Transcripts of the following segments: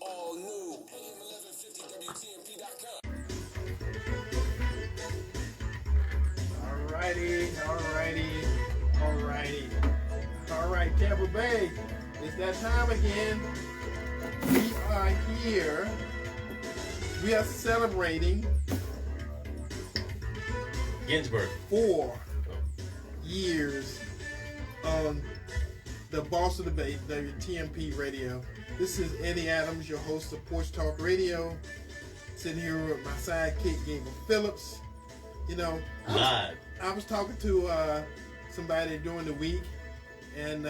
all new. AM 1150 WTMP.com. All right, Tampa Bay, it's that time again. We are here. We are celebrating Ginsburg. 4 years on the Boss of the Bay, WTMP Radio. This is Eddie Adams, your host of Porch Talk Radio. Sitting here with my sidekick, Gabriel Phillips. You know, Live. I was talking to somebody during the week, and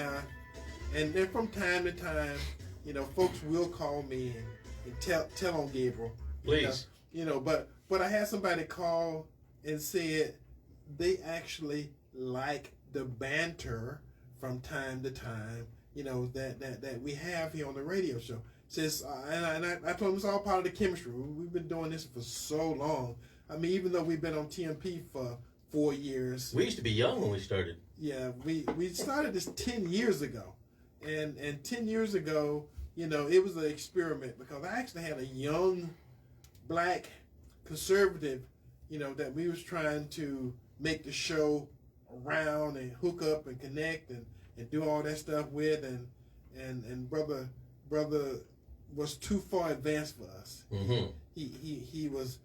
then from time to time, you know, folks will call me and tell on Gabriel. Please. But I had somebody call and said they actually like the banter from time to time, you know, that we have here on the radio show. Says, and I told them it's all part of the chemistry. We've been doing this for so long. I mean, even though we've been on TMP for 4 years. We used to be young when we started. Yeah, we started this 10 years ago. And 10 years ago, you know, it was an experiment because I actually had a young black conservative, you know, that we was trying to make the show around and hook up and connect and do all that stuff with, and brother was too far advanced for us. Mm-hmm. He was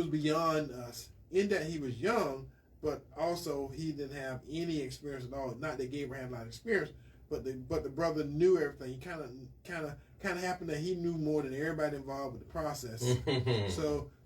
beyond us in that he was young, but also he didn't have any experience at all. Not that Gabriel had a lot of experience, but the brother knew everything. He kind of happened that he knew more than everybody involved with the process.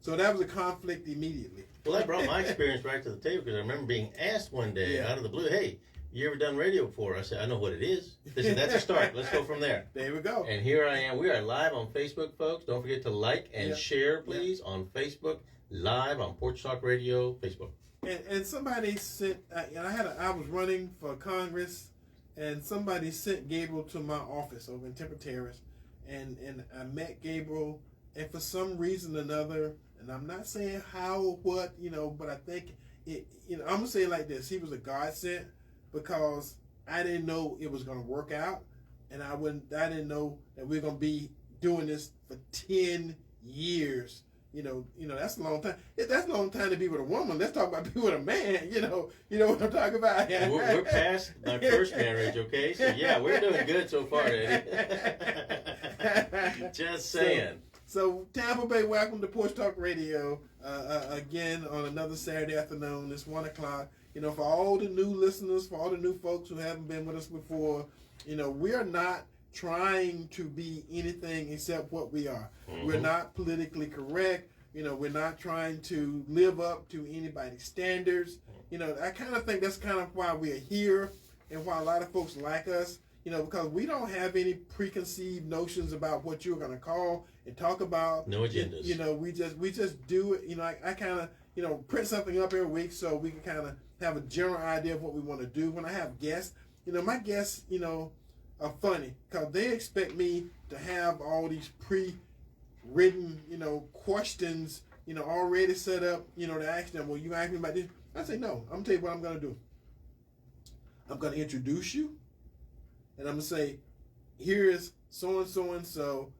So that was a conflict immediately. Well, that brought my experience back to the table because I remember being asked one day out of the blue, "Hey, you ever done radio before?" I said, "I know what it is." They said, "That's a start. Let's go from there." There we go. And here I am. We are live on Facebook, folks. Don't forget to like and share, please, on Facebook. Live on Porch Talk Radio, Facebook. And somebody sent, I was running for Congress, and somebody sent Gabriel to my office over in Temple Terrace, and I met Gabriel, and for some reason or another, and I'm not saying how or what, you know, but I think it, you know, I'm gonna say it like this: he was a godsend because I didn't know it was gonna work out, and I didn't know that we're gonna be doing this for 10 years. You know, that's a long time. That's a long time to be with a woman. Let's talk about being with a man. You know what I'm talking about. We're past my first marriage, okay? So yeah, we're doing good so far, Eddie. Just saying. So Tampa Bay, welcome to Porch Talk Radio again on another Saturday afternoon. It's 1 o'clock. You know, for all the new listeners, for all the new folks who haven't been with us before, you know, we are not trying to be anything except what we are. Mm-hmm. We're not politically correct. You know, we're not trying to live up to anybody's standards. You know, I kind of think that's kind of why we're here and why a lot of folks like us, you know, because we don't have any preconceived notions about what you're going to call and talk about. No agendas. You know, we just do it. You know, I kind of, you know, print something up every week so we can kind of have a general idea of what we want to do. When I have guests, you know, my guests, you know, are funny because they expect me to have all these pre-written, you know, questions, you know, already set up, you know, to ask them, well, you ask me about this? I say, no, I'm going to tell you what I'm going to do. I'm going to introduce you, and I'm going to say, here is so-and-so and so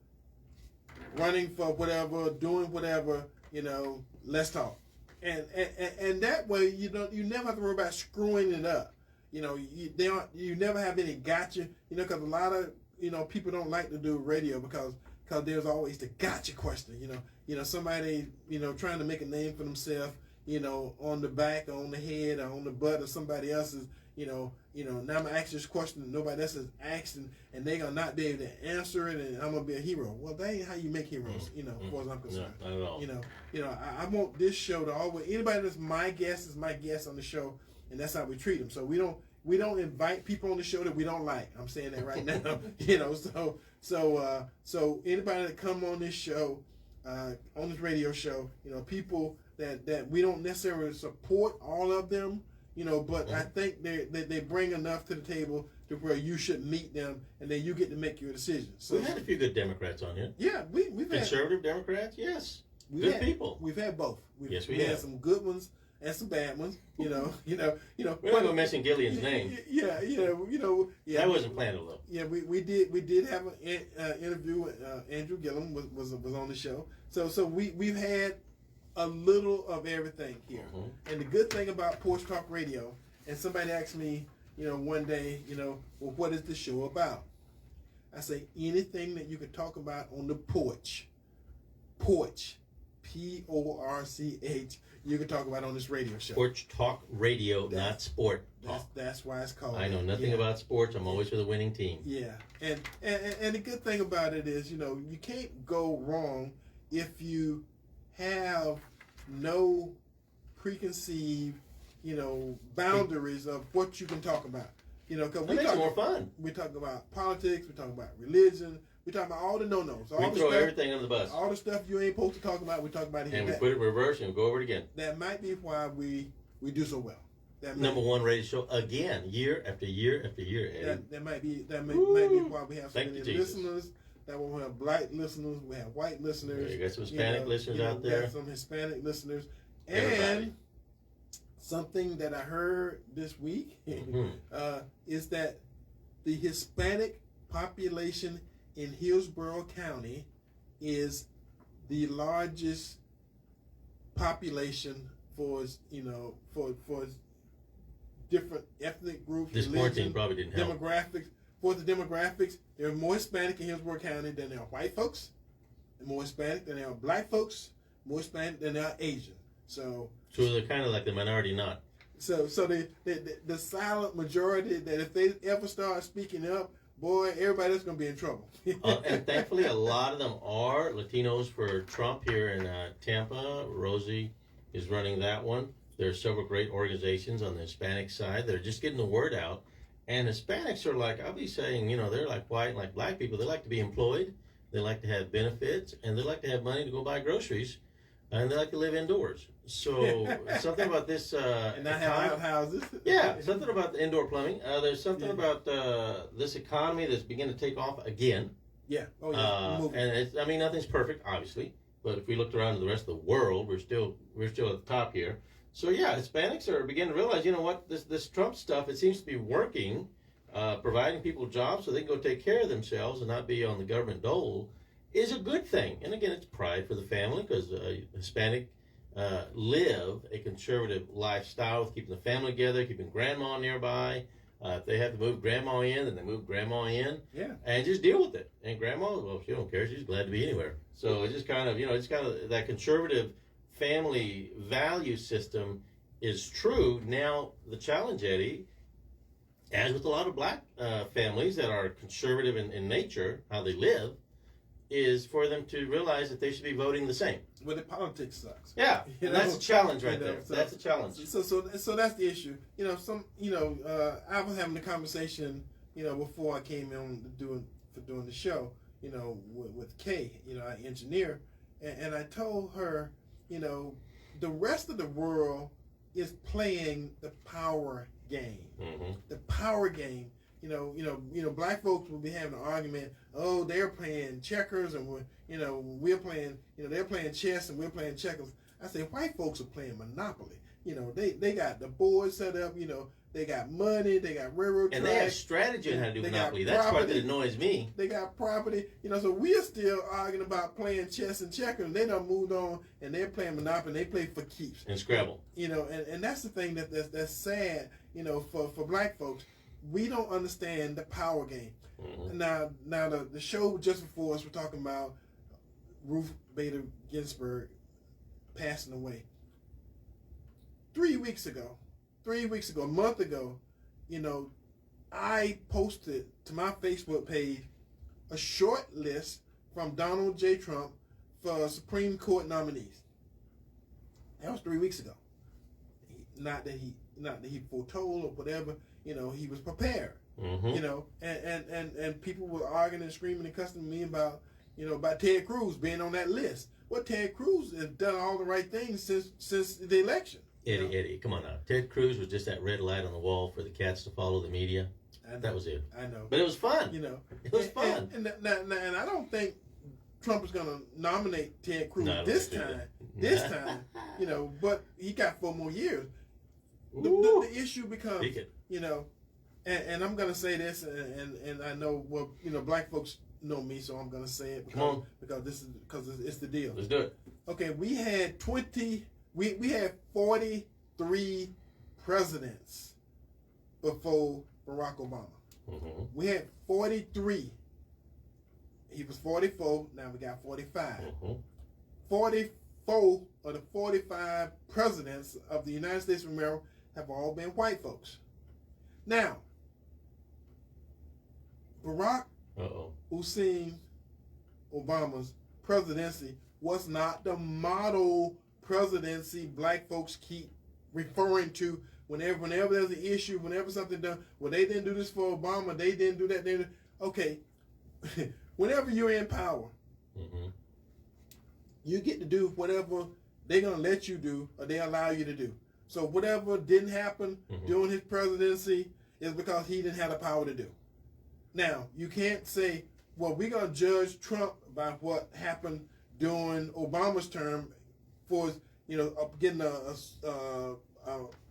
running for whatever, doing whatever, you know, let's talk. And that way, you never have to worry about screwing it up. You know, you never have any gotcha, you know, because a lot of, you know, people don't like to do radio because there's always the gotcha question, you know, somebody, you know, trying to make a name for themselves, you know, on the back or on the head or on the butt of somebody else's, you know, now I'm going to ask this question that nobody else has asked, and they're going to not be able to answer it, and I'm going to be a hero. Well, that ain't how you make heroes, you know, as far as I'm concerned. No, not at all. You know, I want this show to always, anybody that's my guest is my guest on the show, and that's how we treat them. So we don't invite people on the show that we don't like. I'm saying that right now. You know, so anybody that come on this show, on this radio show, you know, people that we don't necessarily support all of them, you know, but I think they bring enough to the table to where you should meet them, and then you get to make your decision. So we've had a few good Democrats on here. Yeah, we've had conservative Democrats. Yes, good people. We've had both. Yes, we had have some good ones, and some bad ones. You know. We're not gonna mention Gillian's name. Yeah. That wasn't planned though. Yeah, we did have an interview with Andrew Gillum was on the show. So we've had a little of everything here. And the good thing about Porch Talk Radio, and somebody asked me, one day, well, what is the show about? I say anything that you can talk about on the porch. Porch, Porch. You can talk about on this radio show. Porch Talk Radio, not Sport Talk. That's why it's called. I know nothing about sports. I'm always for the winning team. Yeah, and the good thing about it is, you can't go wrong if you have no preconceived, boundaries of what you can talk about. Because it makes it more fun. We talk about politics. We talk about religion. We talk about all the no-nos. We throw everything under the bus. All the stuff you ain't supposed to talk about, we talk about it here. And we put it in reverse and go over it again. That might be why we do so well. Number one rated show again, year after year after year. Eddie. That might be why we have so many Jesus. listeners. That we have black listeners, we have white listeners. You got some Hispanic listeners out there. We have some Hispanic listeners, Everybody. And something that I heard this week is that the Hispanic population in Hillsborough County is the largest population for different ethnic groups. This quarantine probably didn't help. Demographics. For the demographics, there are more Hispanic in Hillsborough County than there are white folks, and more Hispanic than there are black folks, more Hispanic than there are Asian. So they're kind of like the minority not. So the silent majority that if they ever start speaking up, boy, everybody's going to be in trouble. And thankfully, a lot of them are Latinos for Trump here in Tampa. Rosie is running that one. There are several great organizations on the Hispanic side that are just getting the word out. And Hispanics are like, I'll be saying, they're like white and like black people. They like to be employed. They like to have benefits. And they like to have money to go buy groceries. And they like to live indoors. So something about this... and not have outhouses. Yeah, something about the indoor plumbing. There's something about this economy that's beginning to take off again. Yeah. Oh, yeah. And nothing's perfect, obviously. But if we looked around to the rest of the world, we're still at the top here. So yeah, Hispanics are beginning to realize, this Trump stuff, it seems to be working, providing people jobs so they can go take care of themselves and not be on the government dole is a good thing. And again, it's pride for the family because Hispanic live a conservative lifestyle with keeping the family together, keeping grandma nearby. If they have to move grandma in, then they move grandma in. Yeah. And just deal with it. And grandma, well, she don't care. She's glad to be anywhere. So it's just kind of, it's kind of that conservative family value system is true. Now, the challenge, Eddie, as with a lot of black families that are conservative in nature, how they live, is for them to realize that they should be voting the same. Well, the politics sucks. Yeah, that's a challenge right there. So, that's a challenge. So that's the issue. I was having a conversation, before I came in doing the show, with Kay, our engineer, and I told her, the rest of the world is playing the power game. Mm-hmm. The power game. Black folks will be having an argument. Oh, they're playing checkers, and we're playing. They're playing chess, and we're playing checkers. I say white folks are playing Monopoly. They got the board set up. They got money. They got railroad and tracks. they have strategy on how to do Monopoly. That's the part that annoys me. They got property. So we're still arguing about playing chess and checkers. They done moved on, and they're playing Monopoly. And they play for keeps and Scrabble. And that's the thing that's sad. For black folks. We don't understand the power game. Mm-hmm. Now the show just before us, we're talking about Ruth Bader Ginsburg passing away. 3 weeks ago, a month ago, I posted to my Facebook page a short list from Donald J. Trump for Supreme Court nominees. That was 3 weeks ago. Not that he foretold or whatever. He was prepared. Mm-hmm. And people were arguing and screaming and cussing me about Ted Cruz being on that list. Well, Ted Cruz has done all the right things since the election. Eddie, come on now. Ted Cruz was just that red light on the wall for the cats to follow the media. That was it. I know. But it was fun. It was fun. And I don't think Trump is going to nominate Ted Cruz No, I don't this think time. so. This time, but he got 4 more years. Ooh. The issue becomes, Speak it. and I'm going to say this, and I know, black folks know me, so I'm going to say it Come on. because it's the deal. Let's do it. Okay, we had 43 presidents before Barack Obama. Mm-hmm. We had 43. He was 44. Now we got 45. Mm-hmm. 44 of the 45 presidents of the United States of America have all been white folks. Now, Barack Hussein Obama's presidency was not the model presidency black folks keep referring to whenever there's an issue, whenever something done. Well, they didn't do this for Obama. They didn't do that. Okay, whenever you're in power, mm-hmm. you get to do whatever they're going to let you do or they allow you to do. So whatever didn't happen mm-hmm. during his presidency is because he didn't have the power to do. Now, you can't say, well, we're going to judge Trump by what happened during Obama's term for, getting a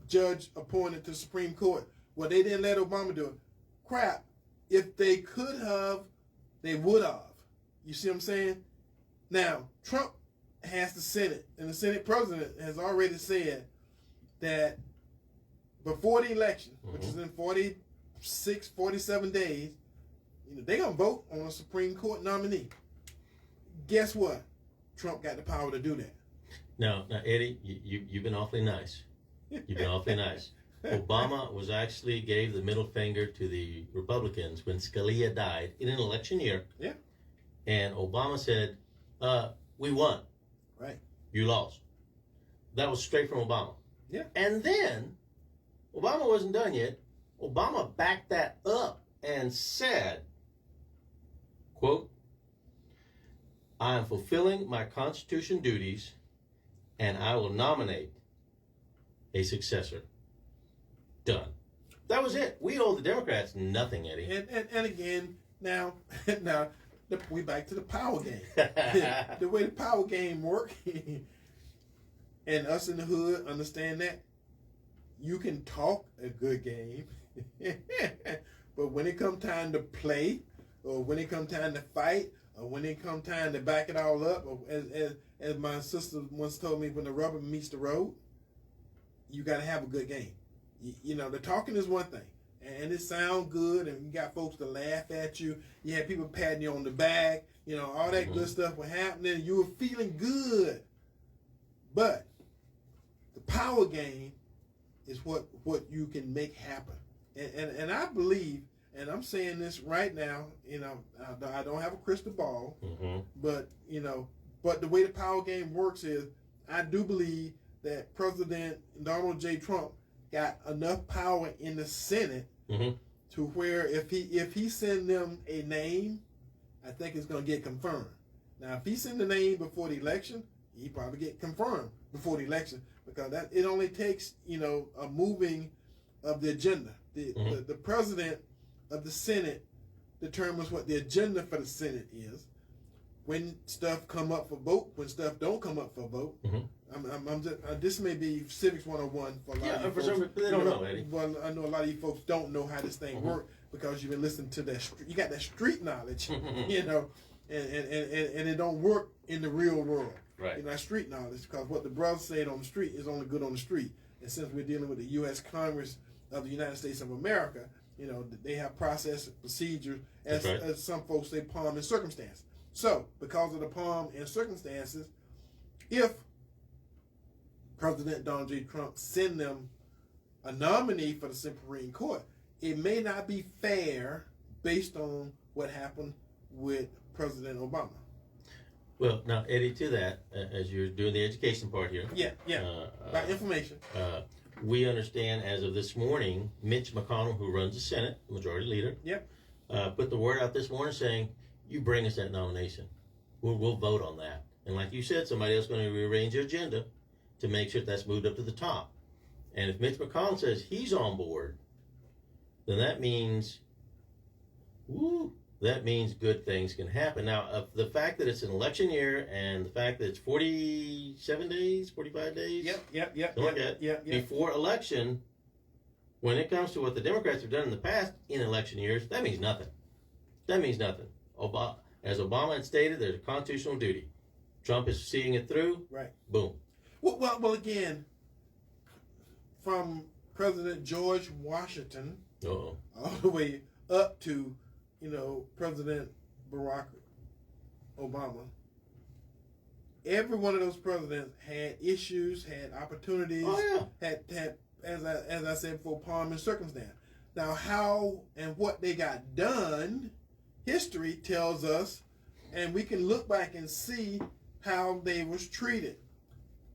judge appointed to the Supreme Court. Well, they didn't let Obama do it. Crap. If they could have, they would have. You see what I'm saying? Now, Trump has the Senate, and the Senate president has already said that before the election, mm-hmm. which is in 46, 47 days, they're going to vote on a Supreme Court nominee. Guess what? Trump got the power to do that. Now, Eddie, you've been awfully nice. You've been awfully nice. Obama gave the middle finger to the Republicans when Scalia died in an election year. Yeah. And Obama said, we won. Right. You lost. That was straight from Obama. Yeah. And then, Obama wasn't done yet. Obama backed that up and said, quote, I am fulfilling my Constitution duties and I will nominate a successor. Done. That was it. We owe the Democrats nothing, Eddie. And again, now we back to the power game. The way the power game works, and us in the hood understand that, you can talk a good game, but when it comes time to play, or when it comes time to fight, or when it comes time to back it all up, or as my sister once told me, when the rubber meets the road, you got to have a good game. The talking is one thing, and it sounds good, and you got folks to laugh at you. You had people patting you on the back, all that mm-hmm. good stuff was happening. You were feeling good, but the power game is what you can make happen. And I believe, and I'm saying this right now, I don't have a crystal ball, mm-hmm. but the way the power game works is, I do believe that President Donald J. Trump got enough power in the Senate mm-hmm. to where if he send them a name, I think it's going to get confirmed. Now, if he send the name before the election, he probably get confirmed before the election, because it only takes a moving of the agenda. Mm-hmm. The president of the Senate determines what the agenda for the Senate is. When stuff come up for vote, when stuff don't come up for vote. Mm-hmm. This may be civics 101 for a lot of you folks. Some they don't know, Eddie. Well, I know a lot of you folks don't know how this thing mm-hmm. works, because you've been listening to that. You got that street knowledge, and it don't work in the real world. Right. That street knowledge, because what the brothers said on the street is only good on the street. And since we're dealing with the U.S. Congress of the United States of America, they have process and procedures, as some folks say, pomp and circumstance. So, because of the pomp and circumstances, if President Donald J. Trump send them a nominee for the Supreme Court, it may not be fair based on what happened with President Obama. Well, now, Eddie, to that, as you're doing the education part here. Yeah. By information. We understand, as of this morning, Mitch McConnell, who runs the Senate, the majority leader, put the word out this morning saying, you bring us that nomination. We'll vote on that. And like you said, somebody else is going to rearrange the agenda to make sure that's moved up to the top. And if Mitch McConnell says he's on board, then that means, that means good things can happen. Now, the fact that it's an election year and the fact that it's 47 days, 45 days, something like that, before election, when it comes to what the Democrats have done in the past in election years, that means nothing. That means nothing. As Obama had stated, there's a constitutional duty. Trump is seeing it through. Right. Boom. Well, again, from President George Washington all the way up to, President Barack Obama, every one of those presidents had issues, had opportunities, had as I said before, pomp and circumstance. Now, how and what they got done, history tells us, and we can look back and see how they was treated.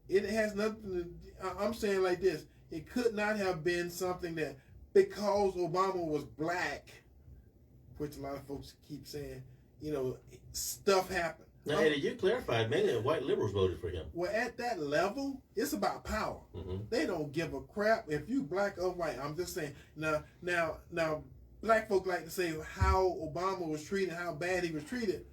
It has nothing to, I'm saying like this, it could not have been something that, because Obama was black, which a lot of folks keep saying, stuff happened. Now, Eddie, you clarified mainly that white liberals voted for him. Well, at that level, it's about power. Mm-hmm. They don't give a crap if you black or white. I'm just saying. Now, black folk like to say how Obama was treated, how bad he was treated.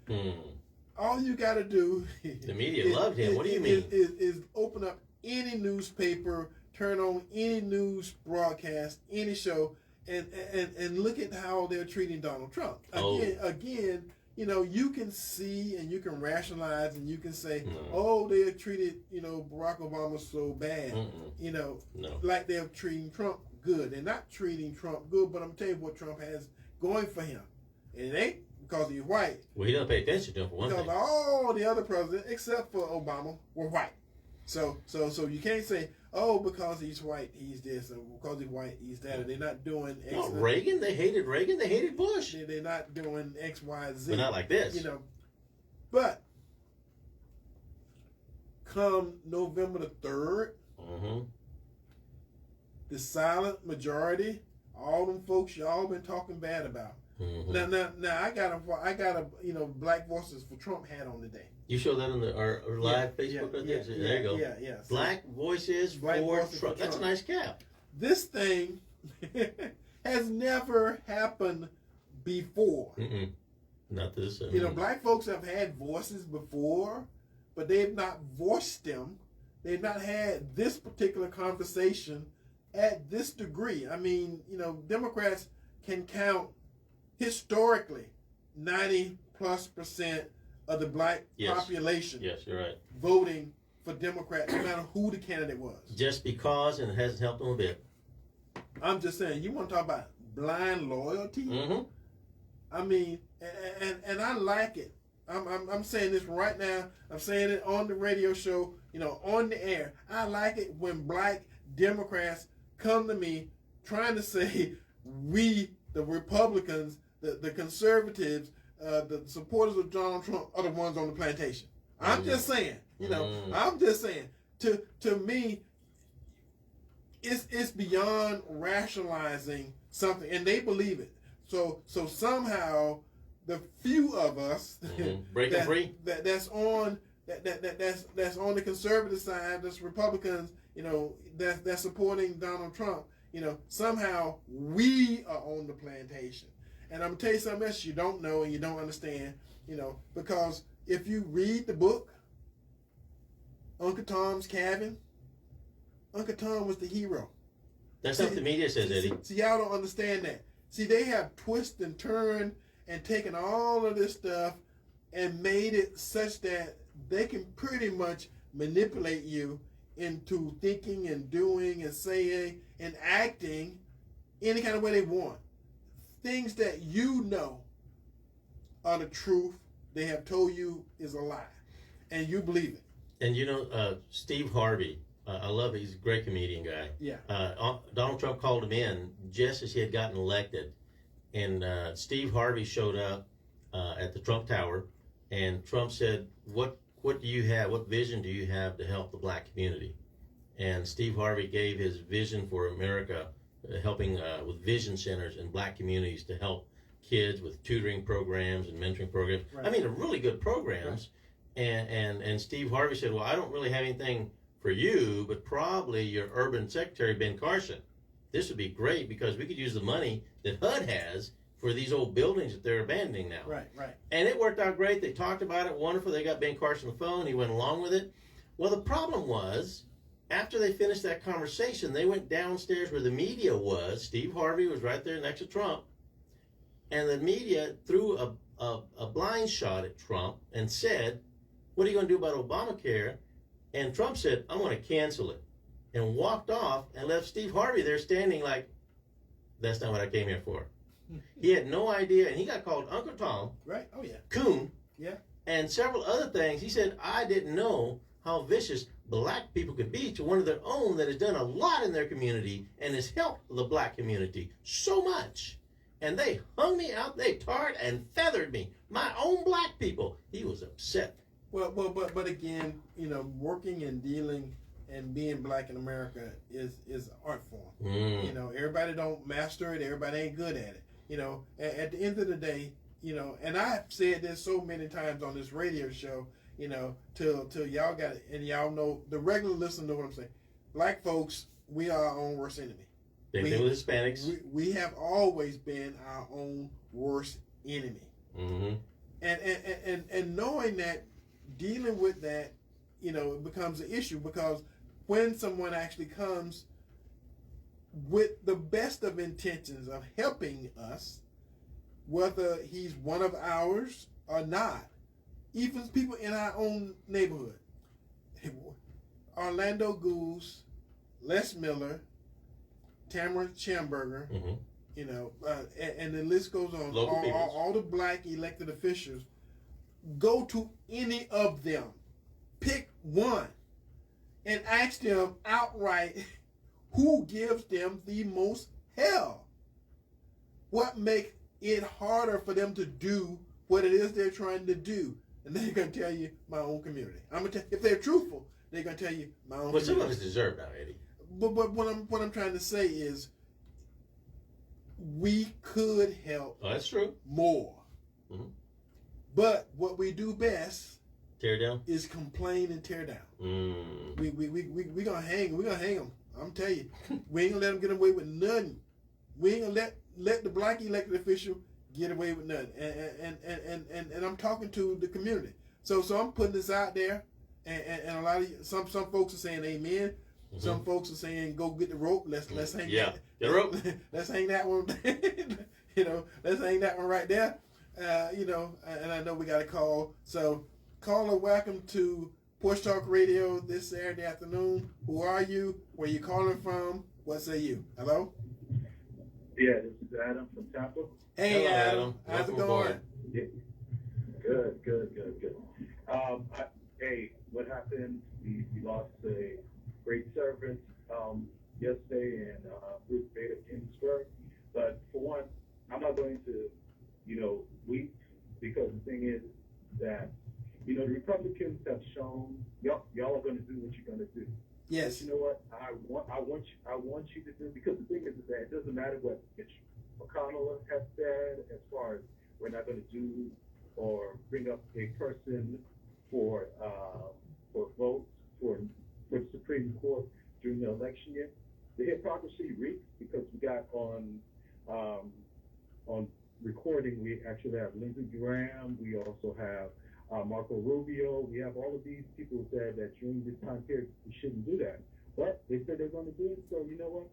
All you got to do. The media loved him. What do you mean? Is open up any newspaper, turn on any news broadcast, any show, and look at how they're treating Donald Trump. Again, you can see and you can rationalize and you can say, they treated, Barack Obama so bad, No. like they're treating Trump good. They're not treating Trump good, but I'm telling you what Trump has going for him. And it ain't because he's white. Well, he doesn't pay attention to him for one thing. Because all the other presidents, except for Obama, were white. So you can't say, because he's white, he's this, or because he's white, he's that. They're not doing X. No, Reagan, they hated Reagan, they hated Bush. They're not doing X, Y, Z. But not like this. But come November the 3rd, the silent majority, all them folks y'all been talking bad about. Now I got a Black Voices for Trump hat on today. You show that on our live Facebook? There you go. Yeah. Black Voices for Trump. That's a nice cap. This thing has never happened before. Not this. Black folks have had voices before, but they've not voiced them. They've not had this particular conversation at this degree. I mean, Democrats can count historically 90+% of the black population. Yes, you're right. Voting for Democrat, no matter who the candidate was. Just because, and it hasn't helped them a bit. I'm just saying, you want to talk about blind loyalty? I mean, and I like it. I'm saying this right now. I'm saying it on the radio show, on the air. I like it when black Democrats come to me trying to say we, the Republicans, the conservatives, the supporters of Donald Trump are the ones on the plantation. I'm just saying, I'm just saying. To me, it's beyond rationalizing something, and they believe it. So somehow the few of us breaking free that's on the conservative side, that's Republicans, that's supporting Donald Trump, somehow we are on the plantation. And I'm gonna tell you something else you don't know and you don't understand, because if you read the book, Uncle Tom's Cabin, Uncle Tom was the hero. That's what the media says, Eddie. See, y'all don't understand that. See, they have twisted and turned and taken all of this stuff and made it such that they can pretty much manipulate you into thinking and doing and saying and acting any kind of way they want. Things that are the truth, they have told you is a lie. And you believe it. And Steve Harvey, I love it. He's a great comedian guy. Yeah. Donald Trump called him in just as he had gotten elected. And Steve Harvey showed up at the Trump Tower. And Trump said, what do you have? What vision do you have to help the black community? And Steve Harvey gave his vision for America, helping with vision centers in black communities to help kids with tutoring programs and mentoring programs. Right. I mean, really good programs. Right. And Steve Harvey said, well, I don't really have anything for you, but probably your urban secretary, Ben Carson. This would be great because we could use the money that HUD has for these old buildings that they're abandoning now. Right. And it worked out great. They talked about it, wonderful. They got Ben Carson on the phone. He went along with it. Well, the problem was, after they finished that conversation, they went downstairs where the media was. Steve Harvey was right there next to Trump. And the media threw a blind shot at Trump and said, what are you going to do about Obamacare? And Trump said, I'm going to cancel it. And walked off and left Steve Harvey there standing like, that's not what I came here for. He had no idea, and he got called Uncle Tom. Right. Oh, yeah. Coon. Yeah. And several other things. He said, I didn't know how vicious black people could be to one of their own that has done a lot in their community and has helped the black community so much. And they hung me out, they tarred and feathered me. My own black people. He was upset. Well, but again, you know, working and dealing and being black in America is an art form. You know, everybody don't master it. Everybody ain't good at it. You know, at the end of the day, you know, and I've said this so many times on this radio show, you know, till y'all got it, and y'all know, the regular listener know what I'm saying. Black folks, we are our own worst enemy. Same thing with Hispanics. We have always been our own worst enemy. Mm-hmm. And knowing that, dealing with that, you know, it becomes an issue, because when someone actually comes with the best of intentions of helping us, whether he's one of ours or not, even people in our own neighborhood, Orlando Goose, Les Miller, Tamara Schamberger, you know, and the list goes on. All the black elected officials, go to any of them, pick one, and ask them outright who gives them the most hell. What makes it harder for them to do what it is they're trying to do? And they're going to tell you, my own community. I'm gonna if they're truthful, they're going to tell you, my own community. But some of us deserve that, Eddie. But what I'm trying to say is, we could help. Oh, that's true. More. Mm-hmm. But what we do best, tear down, is complain and tear down. We gonna hang them. I'm telling you, we ain't gonna let them get away with nothing. We ain't gonna let the black elected official get away with nothing. And I'm talking to the community. So I'm putting this out there, and a lot of some folks are saying amen. Mm-hmm. Some folks are saying go get the rope. Let's hang get the rope. Let's hang that one. You know, let's hang that one right there. You know, and I know we got a call. So, caller, welcome to Porch Talk Radio this Saturday afternoon. Who are you? Where you calling from? What say you? Hello? Yeah, this is Adam from Tampa. Hey, hello, Adam. How's it going? Yeah. Good. Hey, what happened? We lost a great servant yesterday in Ruth Bader Ginsburg. But for one, I'm not going to, weep, because the thing is that, the Republicans have shown y'all are going to do what you're going to do. Yes. But you know what? I want you to do, because the thing is that it doesn't matter what Mitch McConnell has said as far as we're not going to do or bring up a person for votes for the Supreme Court during the election year. The hypocrisy reeks, because we got on recording, we actually have Lindsey Graham, we also have Marco Rubio, we have all of these people who said that during this time period we shouldn't do that. But they said they're going to do it, so you know what?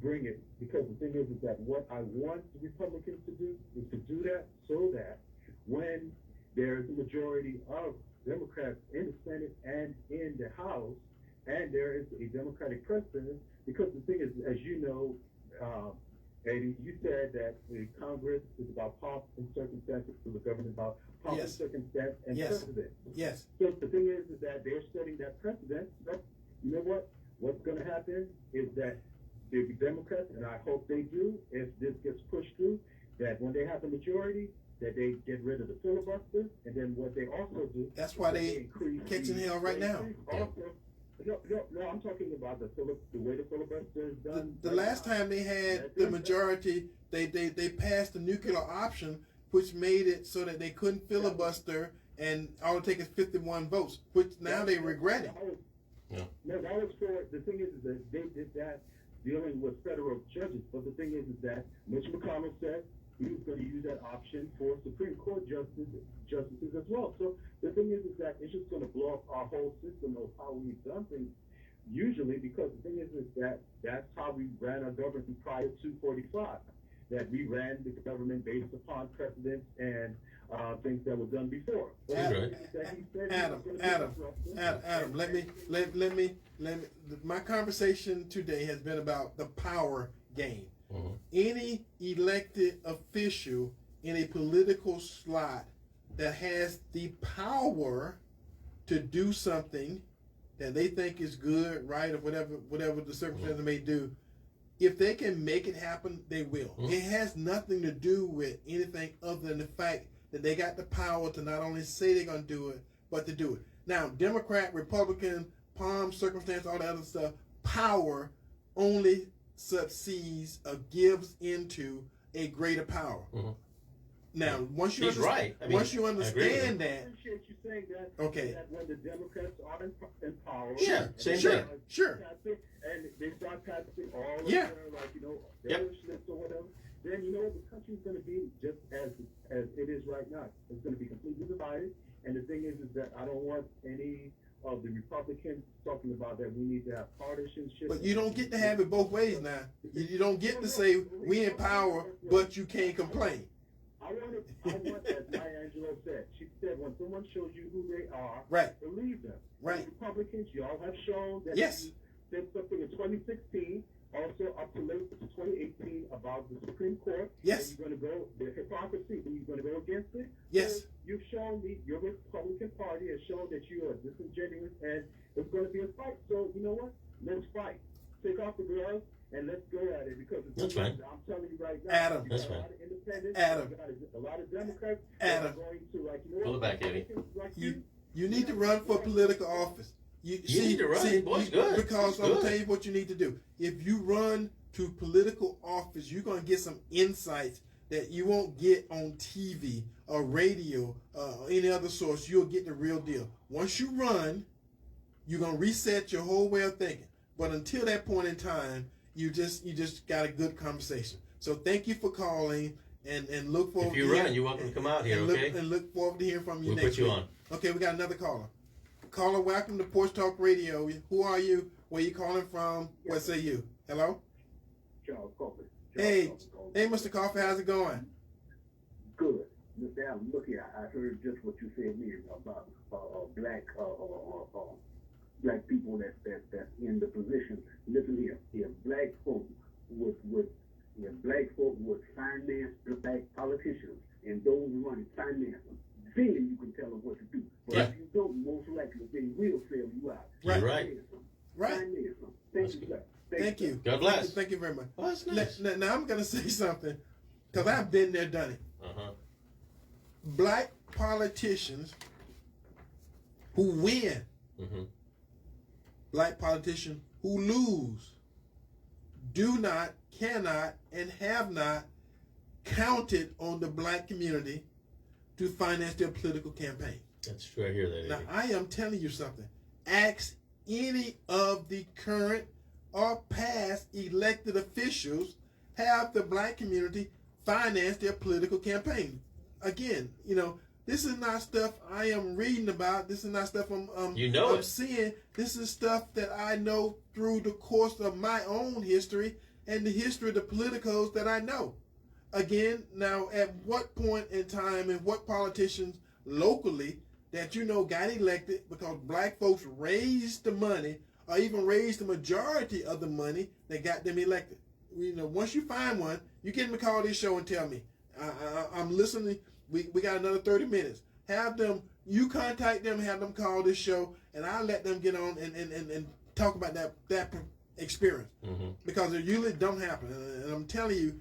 Bring it. Because the thing is that what I want the Republicans to do is to do that so that when there's a majority of Democrats in the Senate and in the House, and there is a Democratic president, because the thing is, as you know, Eddie, you said that the Congress is about pomp and circumstance, the government about pomp and circumstance and precedent. Yes. So the thing is that they're setting that precedent. But you know what? What's going to happen is that the Democrats, and I hope they do, if this gets pushed through, that when they have the majority, that they get rid of the filibuster, and then what they also do. That's why they catching hell right now. No, I'm talking about the way the filibuster is done. The last time they had the majority, they passed the nuclear option, which made it so that they couldn't filibuster, and all it takes is 51 votes, which now they regret it. No, that was for, the thing is that they did that dealing with federal judges, but the thing is that Mitch McConnell said he was going to use that option for Supreme Court justices as well. So the thing is that it's just going to blow up our whole system of how we've done things usually, because the thing is that that's how we ran our government prior to 45. That we ran the government based upon precedents and things that were done before. Adam, let me. My conversation today has been about the power game. Mm-hmm. Any elected official in a political slot that has the power to do something that they think is good, right, or whatever the circumstances may do, if they can make it happen, they will. Mm-hmm. It has nothing to do with anything other than the fact that they got the power to not only say they're going to do it, but to do it. Now, Democrat, Republican, palm, circumstance, all that other stuff, power only succeeds or gives into a greater power. Mm-hmm. Now, once you once you understand that, I appreciate you saying that. okay, that when the Democrats are in power, Sure, same thing. Sure. And they start passing all of Yeah. their, like, Yep. wish lists or whatever, then you know what, the country's going to be just as it is right now. It's going to be completely divided. And the thing is that I don't want any of the Republicans talking about that we need to have partisanship. but you don't get to have it both ways now. You don't get to say we in power, but you can't complain. I want, as Maya Angelou said, she said, when someone shows you who they are, Right. believe them. Right. The Republicans, y'all have shown that Yes. you said something in 2016, also up to late 2018 about the Supreme Court. Yes. And you're going to go, the hypocrisy, and you're going to go against it. Yes. So you've shown your Republican Party has shown that you are disingenuous, and it's going to be a fight. So, you know what? Let's fight. Take off the gloves. And let's go at it, because That's fine. I'm telling you right now, Adam. you That's got a fine. lot of independents, Adam. you got a lot of Democrats Adam. that are going to, like, you know Pull what, it back, Eddie. like You need to run for political office. You need to run. Boy's good. Because It's I'm good. tell you what you need to do. If you run to political office, you're going to get some insights that you won't get on TV or radio or any other source. You'll get the real deal. Once you run, you're going to reset your whole way of thinking. But until that point in time, you just got a good conversation. So thank you for calling, and look forward. If you run, you're welcome to come out here, okay? Look forward to hearing from you We'll next put you week. on. Okay, we got another caller. Caller, welcome to Porch Talk Radio. Who are you? Where you calling from? What say you? Hello? Charles Coffey. Hey, Mr. Coffey, how's it going? Good. Mr. Allen, look here, I heard just what you said me about black people that's in the position. Listen here, black folk would finance black politicians, and those running finance them. Then you can tell them what to do. But if you don't, most likely they will fail you out. You're right. Right. Finance them. Thank you, sir. Thank you. God bless. Thank you very much. Oh, that's nice. Now I'm going to say something, because I've been there, done it. Uh-huh. Black politicians who win, Mm-hmm. black politicians who lose, do not, cannot, and have not counted on the black community to finance their political campaign. That's true. I hear that. Now, Eddie. I am telling you something. Ask any of the current or past elected officials, have the black community finance their political campaign. Again, this is not stuff I am reading about. This is not stuff I'm seeing. This is stuff that I know through the course of my own history and the history of the politicos that I know. Again, now, at what point in time and what politicians locally that got elected because black folks raised the money or even raised the majority of the money that got them elected? Once you find one, you get them to call this show and tell me. I'm listening. We got another 30 minutes. Have them, you contact them, have them call this show, and I'll let them get on and talk about that experience. Mm-hmm. Because it usually don't happen. And I'm telling you,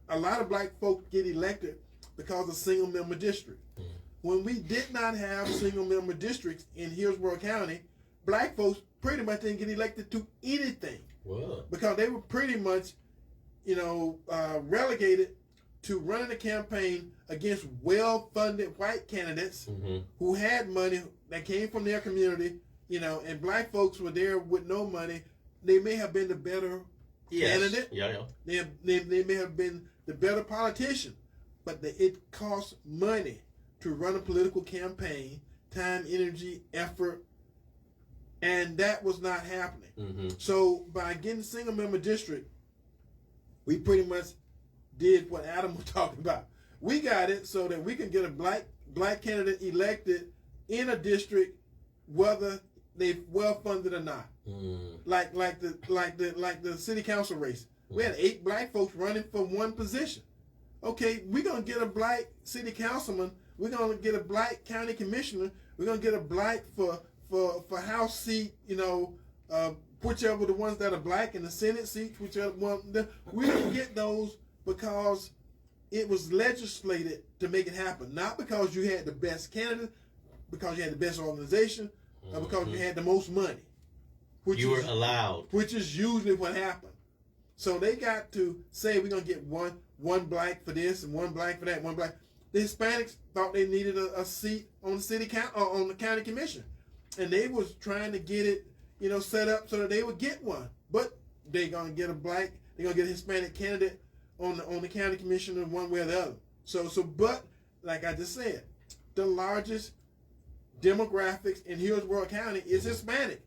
a lot of black folks get elected because of single member districts. Mm-hmm. When we did not have single member districts in Hillsborough County, black folks pretty much didn't get elected to anything. Whoa. Because they were pretty much, relegated to running a campaign against well-funded white candidates Mm-hmm. who had money that came from their community, and black folks were there with no money. They may have been the better Yes. candidate. Yeah. They may have been the better politician, but it costs money to run a political campaign, time, energy, effort, and that was not happening. Mm-hmm. So by getting single member district, we pretty much did what Adam was talking about. We got it so that we can get a black candidate elected in a district, whether they're well funded or not. Like the city council race. We had 8 black folks running for one position. Okay, we're gonna get a black city councilman. We're gonna get a black county commissioner. We're gonna get a black for House seat. Whichever the ones that are black, in the Senate seats, whichever one. We didn't get those because it was legislated to make it happen, not because you had the best candidate, because you had the best organization, or because you had the most money. You were allowed. Which is usually what happened. So they got to say we're gonna get one black for this and one black for that, one black. The Hispanics thought they needed a seat on the city on the county commission, and they was trying to get it, set up so that they would get one. But they're gonna get a Hispanic candidate on the county commission in one way or the other. But like I just said, the largest demographics in Hillsborough County is Hispanic.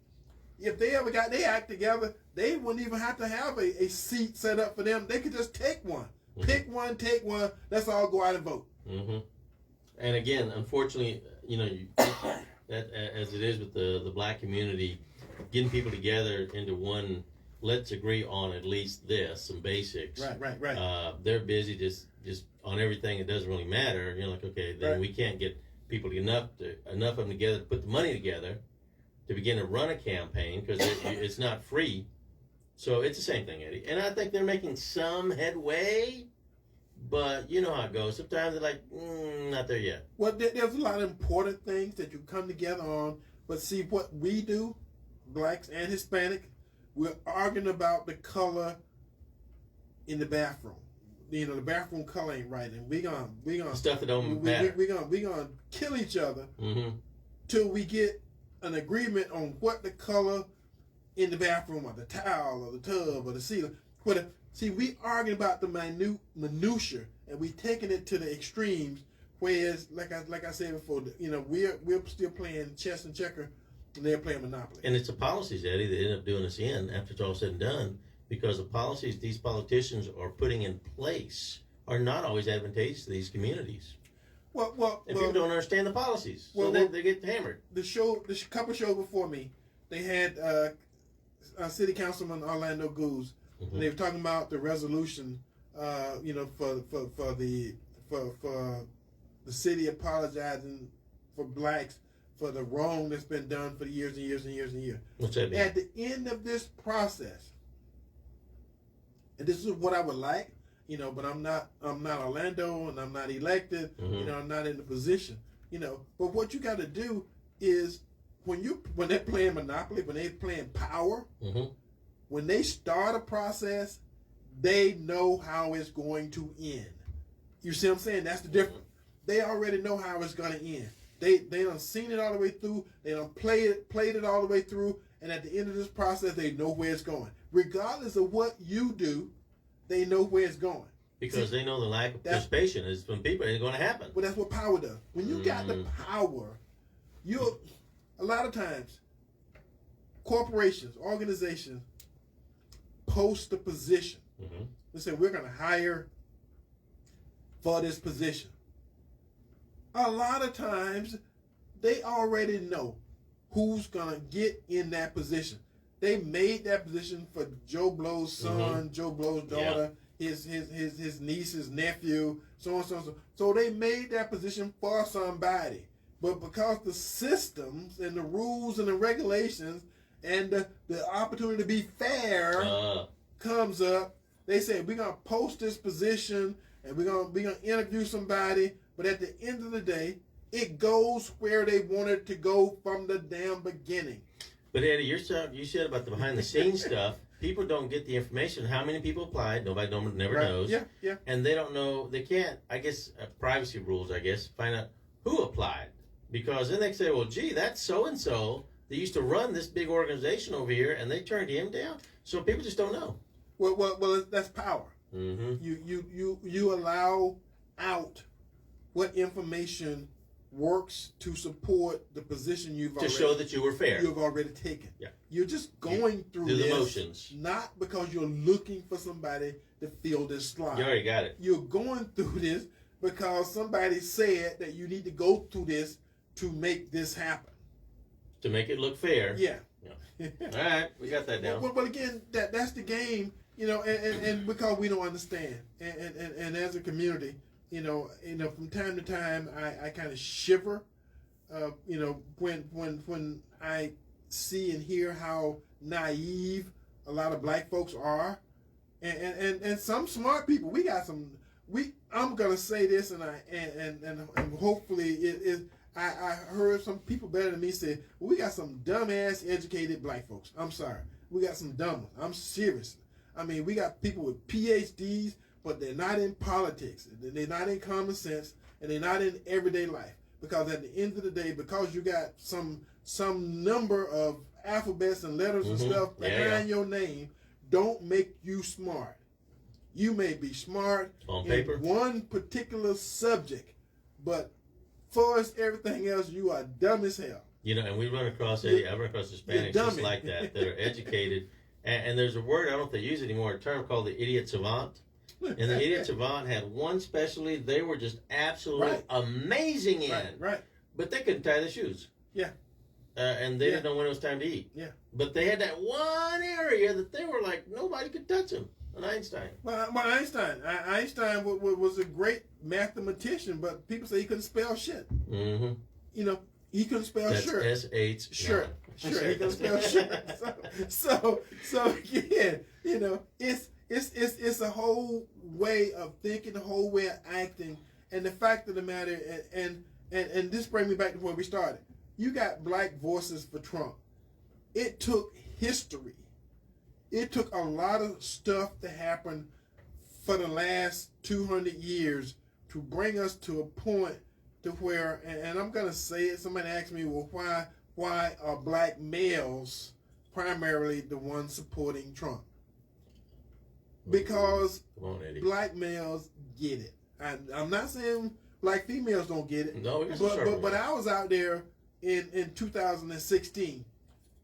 If they ever got their act together, they wouldn't even have to have a seat set up for them. They could just take one. Pick one, take one. Let's all go out and vote. Mm-hmm. And again, unfortunately, that as it is with the black community, getting people together into one, let's agree on at least this, some basics. Right. They're busy just on everything. It doesn't really matter. Okay, then we can't get people enough of them together to put the money together to begin to run a campaign, because it's not free. So it's the same thing, Eddie. And I think they're making some headway, but you know how it goes. Sometimes they're like, not there yet. Well, there's a lot of important things that you come together on, but see what we do, blacks and Hispanic, we're arguing about the color in the bathroom. The bathroom color ain't right, and we gonna stuff that don't matter. We gonna kill each other till we get an agreement on what the color in the bathroom, or the towel, or the tub, or the ceiling. See, we arguing about the minutia, and we taking it to the extremes. Whereas, like I said before, we're still playing chess and checker, and they're playing Monopoly. And it's the policies, Eddie, that end up doing us in after it's all said and done, because the policies these politicians are putting in place are not always advantageous to these communities. And people don't understand the policies, so they get hammered. The couple shows before me, they had City Councilman Orlando Goose, and they were talking about the resolution, for the city apologizing for blacks for the wrong that's been done for years and years and years and years. What's that mean? At the end of this process, and this is what I would like, but I'm not Orlando, and I'm not elected, I'm not in the position, but what you got to do is when they're playing Monopoly, when they're playing power, when they start a process, they know how it's going to end. You see what I'm saying? That's the difference. They already know how it's going to end. They done seen it all the way through. They done played it all the way through, and at the end of this process, they know where it's going. Regardless of what you do, they know where it's going. Because they know the lack of participation is from people. It's going to happen. Well, that's what power does. When you got the power, a lot of times, corporations, organizations, post the position. They say, we're going to hire for this position. A lot of times, they already know who's going to get in that position. They made that position for Joe Blow's son, Joe Blow's daughter, his niece, his nephew, so on, so on, so on. So they made that position for somebody. But because the systems and the rules and the regulations and the opportunity to be fair comes up, they say, we're going to post this position and we're going to interview somebody. But at the end of the day, it goes where they want it to go from the damn beginning. But Eddie, you said about the behind the scenes stuff. People don't get the information. How many people applied? Nobody never knows. Yeah. And they don't know. They can't. I guess privacy rules. Find out who applied, because then they say, well, gee, that's so and so. They used to run this big organization over here, and they turned him down. So people just don't know. Well, that's power. You allow out what information works to support the position to show that you were fair. You've already taken. Yeah. You're just going through do this, the motions. not because you're looking for somebody to fill this slot. You already got it. You're going through this because somebody said that you need to go through this to make this happen. To make it look fair. Yeah. All right, we got that down. Well, again, that's the game, and because we don't understand, and as a community, from time to time, I kind of shiver, when I see and hear how naive a lot of black folks are, and some smart people. We got some. I'm gonna say this, and hopefully I heard some people better than me say, we got some dumbass educated black folks. I'm sorry. We got some dumb ones. I'm serious. I mean, we got people with PhDs, but they're not in politics. They're not in common sense, and they're not in everyday life. Because at the end of the day, because you got some number of alphabets and letters and stuff behind your name, don't make you smart. You may be smart on paper in one particular subject, but far as everything else, you are dumb as hell. And we run across, Eddie, I run across Hispanics just like that are educated. And there's a word, I don't know if they use it anymore, a term called the idiot savant. And the idiot savant had one specialty they were just absolutely amazing in. Right. But they couldn't tie their shoes. Yeah. And they didn't know when it was time to eat. Yeah. But they had that one area that they were like, nobody could touch them. Einstein. Well, Einstein was a great mathematician, but people say he couldn't spell shit. Mm-hmm. He couldn't spell shirt. That's S-H. Shirt. He couldn't spell shirt. So again, it's a whole way of thinking, a whole way of acting, and the fact of the matter, and this brings me back to where we started. You got black voices for Trump. It took history. It took a lot of stuff to happen for the last 200 years to bring us to a point to where, and I'm going to say it, somebody asked me, well, why are black males primarily the ones supporting Trump? Because black males get it. I'm not saying black females don't get it, no, but I was out there in 2016.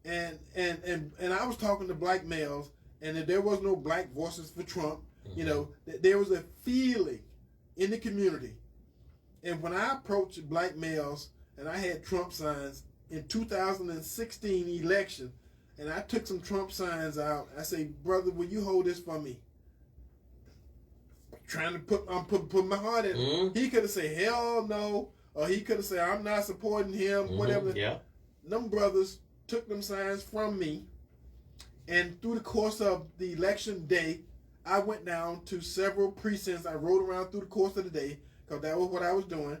And I was talking to black males, and there was no black voices for Trump. There was a feeling in the community. And when I approached black males, and I had Trump signs in 2016 election, and I took some Trump signs out, I say, brother, will you hold this for me? Trying to put my heart in. Mm-hmm. He could have said, hell no, or he could have said, I'm not supporting him, whatever. Yeah. Them brothers took them signs from me, and through the course of the election day, I went down to several precincts. I rode around through the course of the day because that was what I was doing.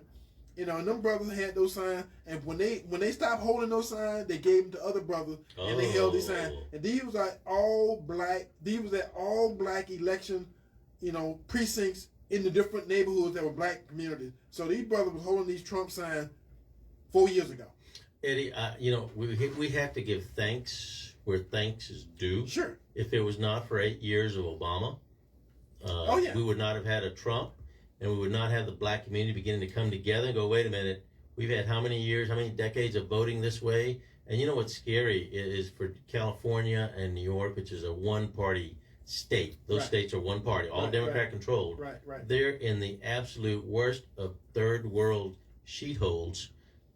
And them brothers had those signs, and when they stopped holding those signs, they gave them to other brothers, and they held these signs. And these was like all black. These was at all black election, precincts in the different neighborhoods that were black communities. So these brothers was holding these Trump signs 4 years ago. Eddie, we have to give thanks where thanks is due. Sure. If it was not for 8 years of Obama, we would not have had a Trump, and we would not have the black community beginning to come together and go, wait a minute, we've had how many years, how many decades of voting this way? And you know what's scary is for California and New York, which is a one-party state. Those states are one party, all Democrat controlled. Right. They're in the absolute worst of third world sheetholes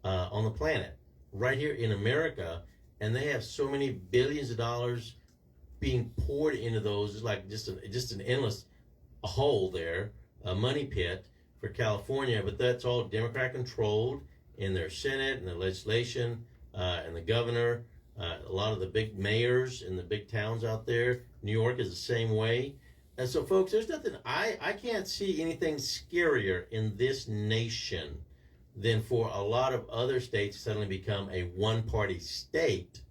on the planet. Right here in America, and they have so many billions of dollars being poured into those. It's like just an endless hole there, a money pit for California. But that's all Democrat controlled in their Senate and their legislation and the governor. A lot of the big mayors in the big towns out there. New York is the same way. And so, folks, there's nothing. I can't see anything scarier in this nation than for a lot of other states to suddenly become a one-party state.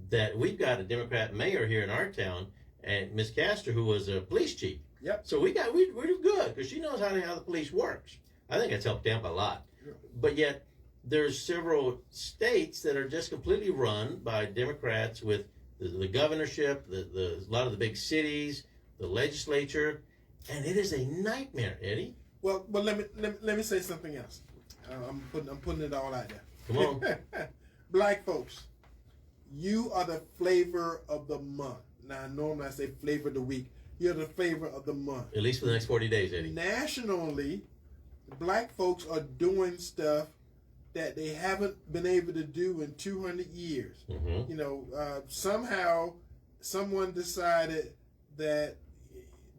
That we've got a Democrat mayor here in our town, and Miss Castor, who was a police chief. Yep. So we're good because she knows how the police works. I think it's helped Tampa a lot. Sure. But yet there's several states that are just completely run by Democrats with the governorship, a lot of the big cities, the legislature, and it is a nightmare, Eddie. Well, let me say something else. I'm putting it all out there. Come on. Black folks, you are the flavor of the month. Now, normally I say flavor of the week. You're the flavor of the month. At least for the next 40 days, Eddie. Nationally, black folks are doing stuff that they haven't been able to do in 200 years. Mm-hmm. You know, somehow someone decided that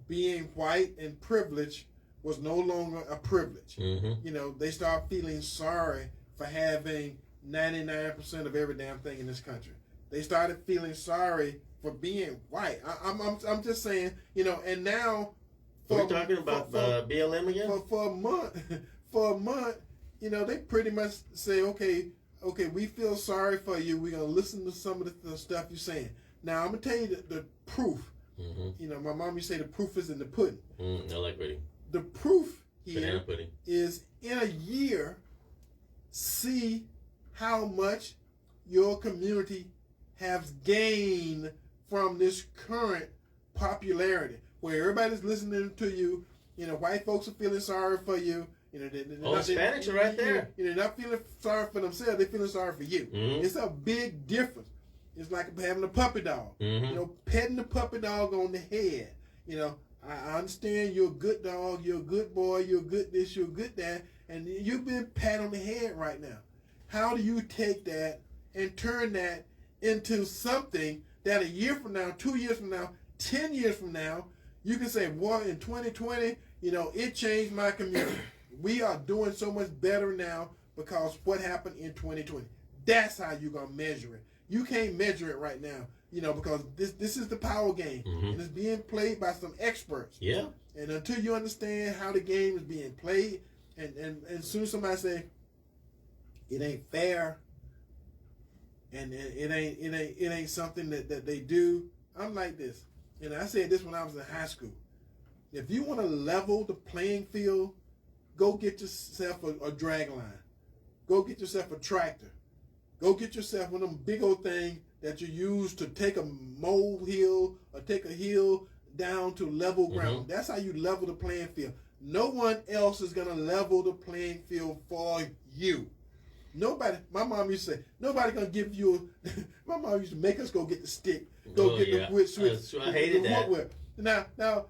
being white and privileged was no longer a privilege. Mm-hmm. You know, they start feeling sorry for having 99% of every damn thing in this country. They started feeling sorry for being white. I'm just saying, you know, and now Are we talking about BLM again? For a month, you know, they pretty much say, okay, we feel sorry for you. We're gonna listen to some of the stuff you're saying. Now I'm gonna tell you the proof. Mm-hmm. You know, my mom used to say the proof is in the pudding. I like pudding. The proof here Banana pudding. is in a year, see how much your community has gained from this current popularity, where everybody's listening to you. You know, white folks are feeling sorry for you. You know, Hispanics are right there. They're not feeling sorry for themselves; they're feeling sorry for you. Mm-hmm. It's a big difference. It's like having a puppy dog. Mm-hmm. You know, petting the puppy dog on the head. You know, I understand you're a good dog, you're a good boy, you're a good this, you're a good that, and you've been pat on the head right now. How do you take that and turn that into something that a year from now, 2 years from now, 10 years from now, you can say, well, in 2020, you know, it changed my community. We are doing so much better now because what happened in 2020. That's how you're going to measure it. You can't measure it right now, you know, because this is the power game. Mm-hmm. And it's being played by some experts. Yeah. And until you understand how the game is being played, and as soon as somebody say, it ain't fair, and it ain't something that they do, I'm like this. And I said this when I was in high school. If you want to level the playing field, go get yourself a drag line. Go get yourself a tractor. Go get yourself one of them big old things that you use to take a molehill or take a hill down to level ground. Mm-hmm. That's how you level the playing field. No one else is going to level the playing field for you. Nobody. My mom used to say, nobody going to give you my mom used to make us go get the stick. Go get the wood switch. I hated that. Now,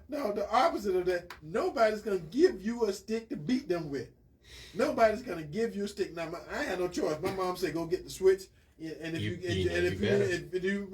the opposite of that, nobody's going to give you a stick to beat them with. Nobody's going to give you a stick. Now, I had no choice. My mom said, go get the switch. And if you didn't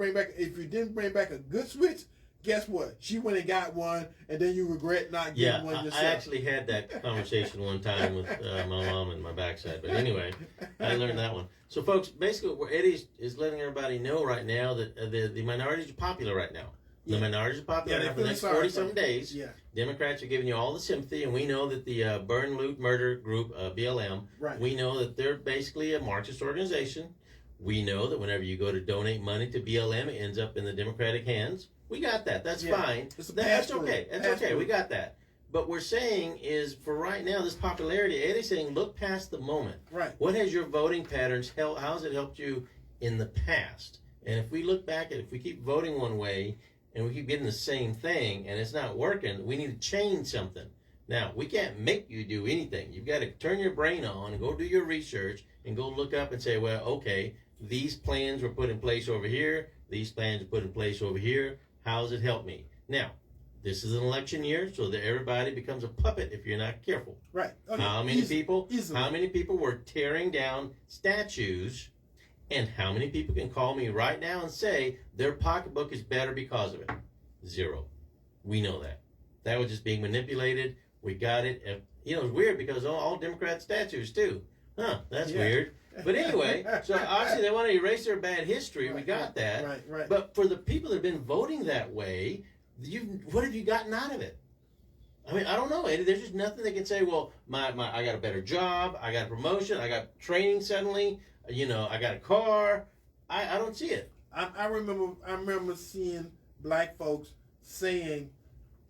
bring back a good switch, guess what? She went and got one, and then you regret not getting one yourself. I actually had that conversation one time with my mom and my backside. But anyway, I learned that one. So, folks, basically what Eddie is letting everybody know right now that the minorities are popular right now. The minorities are popular now for the next 40-some days. Yeah. Democrats are giving you all the sympathy, and we know that the Burn, Loot, Murder group, BLM, right. We know that they're basically a Marxist organization. We know that whenever you go to donate money to BLM, it ends up in the Democratic hands. We got that. That's fine. That's okay. That's okay. We got that. But we're saying is, for right now, this popularity, Eddie's saying, look past the moment. Right. What has your voting patterns helped? How has it helped you in the past? And if we look back at, if we keep voting one way and we keep getting the same thing and it's not working, we need to change something. Now, we can't make you do anything. You've got to turn your brain on and go do your research and go look up and say, well, okay, these plans were put in place over here. These plans were put in place over here. How does it help me? Now, this is an election year, so that everybody becomes a puppet if you're not careful. Right. Okay. How many people? Easily. How many people were tearing down statues? And how many people can call me right now and say their pocketbook is better because of it? Zero. We know that. That was just being manipulated. We got it. And, it's weird because all Democrat statues too. Huh? That's weird. But anyway, so obviously they want to erase their bad history. We got that. Right. But for the people that have been voting that way, what have you gotten out of it? I mean, I don't know, Eddie. There's just nothing they can say, well, I got a better job, I got a promotion, I got training suddenly, I got a car. I don't see it. I remember seeing black folks saying,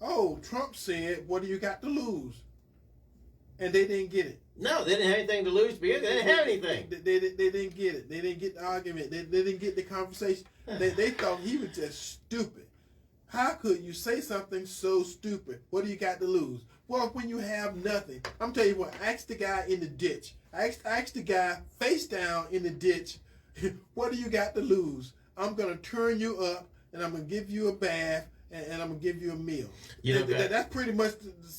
oh, Trump said, what do you got to lose? And they didn't get it. No, they didn't have anything to lose because they didn't have anything. They didn't get it. They didn't get the argument. They didn't get the conversation. They thought he was just stupid. How could you say something so stupid? What do you got to lose? Well, when you have nothing, I'm telling you what, ask the guy in the ditch. Ask the guy face down in the ditch, what do you got to lose? I'm going to turn you up, and I'm going to give you a bath, and I'm going to give you a meal. That's pretty much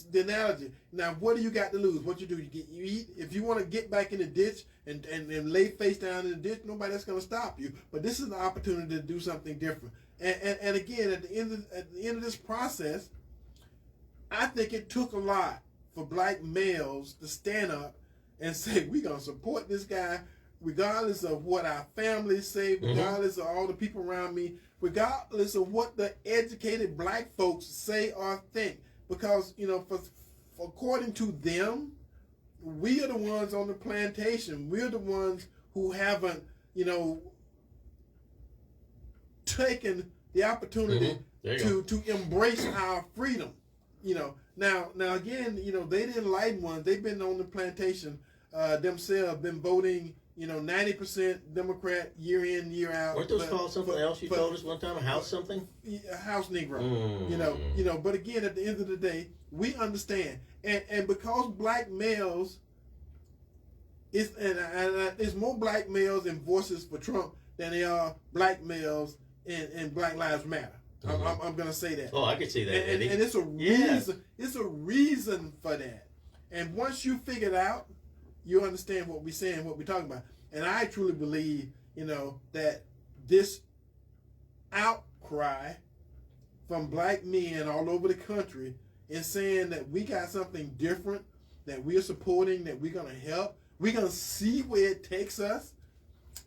the analogy. Now, what do you got to lose? What you do, you eat. If you want to get back in the ditch and lay face down in the ditch, nobody that's going to stop you. But this is an opportunity to do something different. And again, at the end of this process, I think it took a lot for black males to stand up and say, we're going to support this guy regardless of what our families say, regardless of all the people around me, regardless of what the educated black folks say or think. Because, according to them, we are the ones on the plantation. We're the ones who haven't, taken the opportunity to embrace our freedom. Now again, they the enlightened ones. They've been on the plantation themselves, been voting, 90% Democrat year in, year out. Weren't those called something else you told us one time? A house something? House Negro. But again, at the end of the day, we understand. And because black males, there's more black males and voices for Trump than there are black males and Black Lives Matter. I'm going to say that. Oh, I could see that, Eddie. And it's a reason. It's a reason for that. And once you figure it out, you understand what we're saying, what we're talking about. And I truly believe, that this outcry from black men all over the country is saying that we got something different, that we're supporting, that we're going to help. We're going to see where it takes us,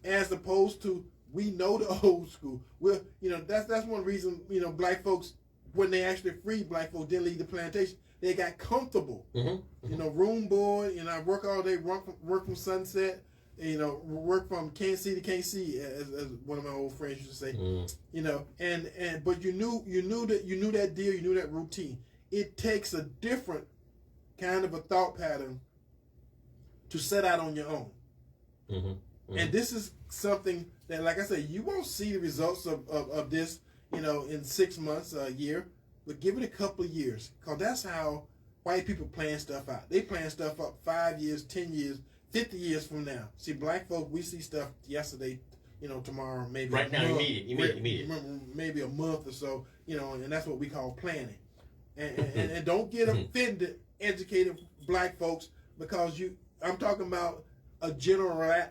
as opposed to we know the old school. Well, that's one reason, black folks, when they actually freed black folks, didn't leave the plantation. They got comfortable. Room board, I work all day, work from sunset, work from can't see to can't see, as one of my old friends used to say. But you knew that deal, you knew that routine. It takes a different kind of a thought pattern to set out on your own. And this is something that, like I said, you won't see the results of this, in 6 months, a year, but give it a couple of years, because that's how white people plan stuff out. They plan stuff up 5 years, 10 years, 50 years from now. See, black folk, we see stuff yesterday, tomorrow, maybe right now, month, immediate. Maybe a month or so, and that's what we call planning. And don't get offended, educated black folks, because I'm talking about a generalization.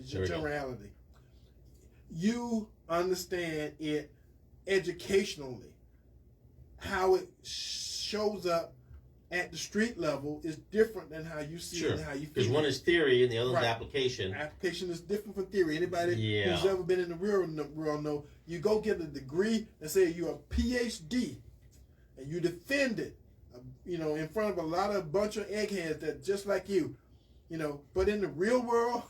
Generality. You understand it educationally. How it shows up at the street level is different than how you see it and how you feel. Because one is theory and the other is application. Application is different from theory. Anybody who's ever been in the real world know, you go get a degree and say you're a PhD, and you defend it, in front of a bunch of eggheads that just like you, but in the real world,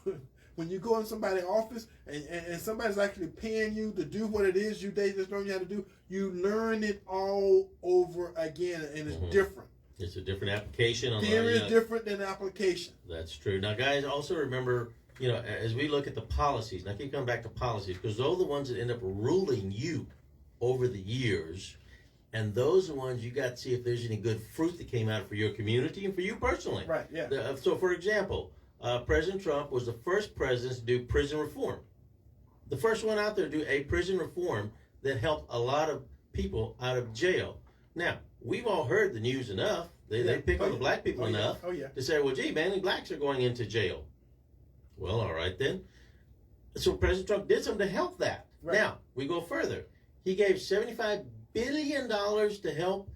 when you go in somebody's office and somebody's actually paying you to do what it is they just learn you how to do, you learn it all over again, and it's different. It's a different application. On theory is different than application. That's true. Now, guys, also remember, as we look at the policies, and I keep coming back to policies, because those are the ones that end up ruling you over the years. And those are the ones you got to see if there's any good fruit that came out for your community and for you personally. Right, yeah. So, for example, President Trump was the first president to do prison reform. The first one out there to do a prison reform that helped a lot of people out of jail. Now, we've all heard the news enough. They pick on the black people enough to say, well, gee, man, the blacks are going into jail. Well, all right then. So President Trump did something to help that. Right. Now, we go further. He gave $75 billion to help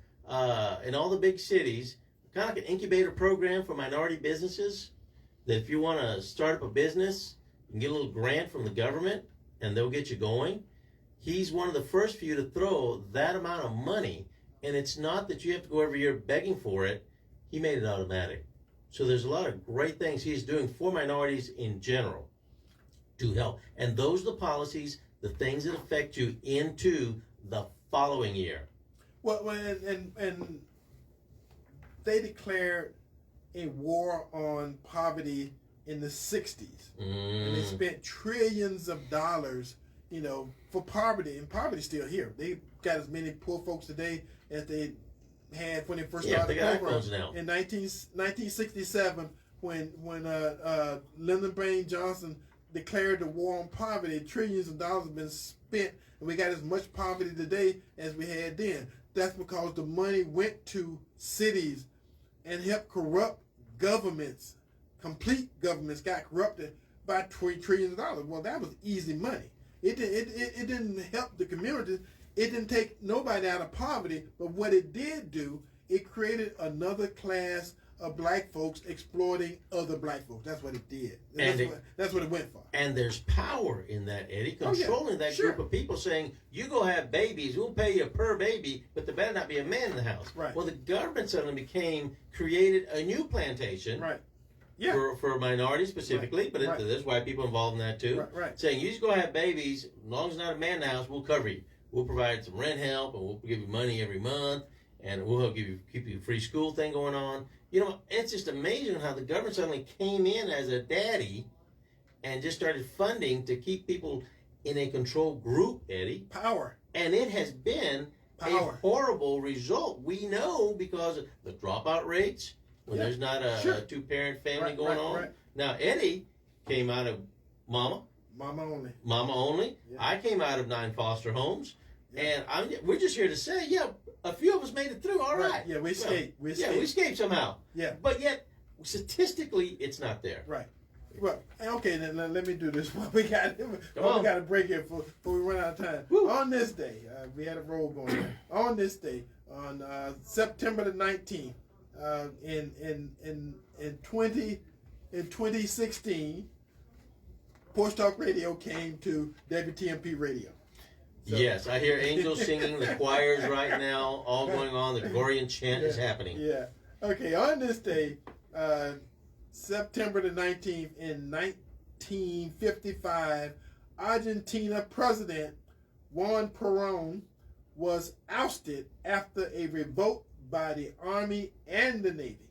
in all the big cities, kind of like an incubator program for minority businesses, that if you want to start up a business, you can get a little grant from the government, and they'll get you going. He's one of the first few to throw that amount of money, and it's not that you have to go every year begging for it. He made it automatic. So there's a lot of great things he's doing for minorities in general to help. And those are the policies, the things that affect you into the following year. Well, and they declared a war on poverty in the 60s. And they spent trillions of dollars for poverty, and poverty's still here. They got as many poor folks today as they had when they first started they the got program iPhones now. in 1967 when Lyndon Baines Johnson declared the war on poverty. Trillions of dollars have been spent, and we got as much poverty today as we had then. That's because the money went to cities and helped corrupt governments. Complete governments got corrupted by trillions of dollars. Well, that was easy money. It didn't help the communities. It didn't take nobody out of poverty, but what it did do, it created another class of black folks exploiting other black folks. That's what it did. That's what it went for. And there's power in that, Eddie, controlling that Sure. group of people saying, you go have babies, we'll pay you per baby, but there better not be a man in the house. Right. Well, the government suddenly created a new plantation. Right. Yeah. For minorities specifically, Right. but Right. there's white people involved in that too. Right. Saying, you just go have babies, as long as not a man in the house, we'll cover you. We'll provide some rent help, and we'll give you money every month, and we'll help keep you a free school thing going on. It's just amazing how the government suddenly came in as a daddy and just started funding to keep people in a controlled group, Eddie. Power. And it has been Power. a horrible result. We know because of the dropout rates, when Yeah. there's not a two-parent family going on. Right. Now, Eddie came out of Mama Mama only. Yeah. I came out of 9 foster homes. Yeah. And we're just here to say, a few of us made it through all right. Yeah, we escaped. We escaped somehow. Yeah. But yet, statistically, it's not there. Right. Well, okay, then let me do this. We got a break here before we run out of time. Woo. On this day, we had a roll going on. On this day, on September the 19th, in 2016, Porch Talk Radio came to WTMP Radio. So, Yes, I hear angels singing, the choirs right now, all going on. The Gregorian chant is happening. Yeah. Okay, on this day, September the 19th, in 1955, Argentina President Juan Perón was ousted after a revolt by the Army and the Navy.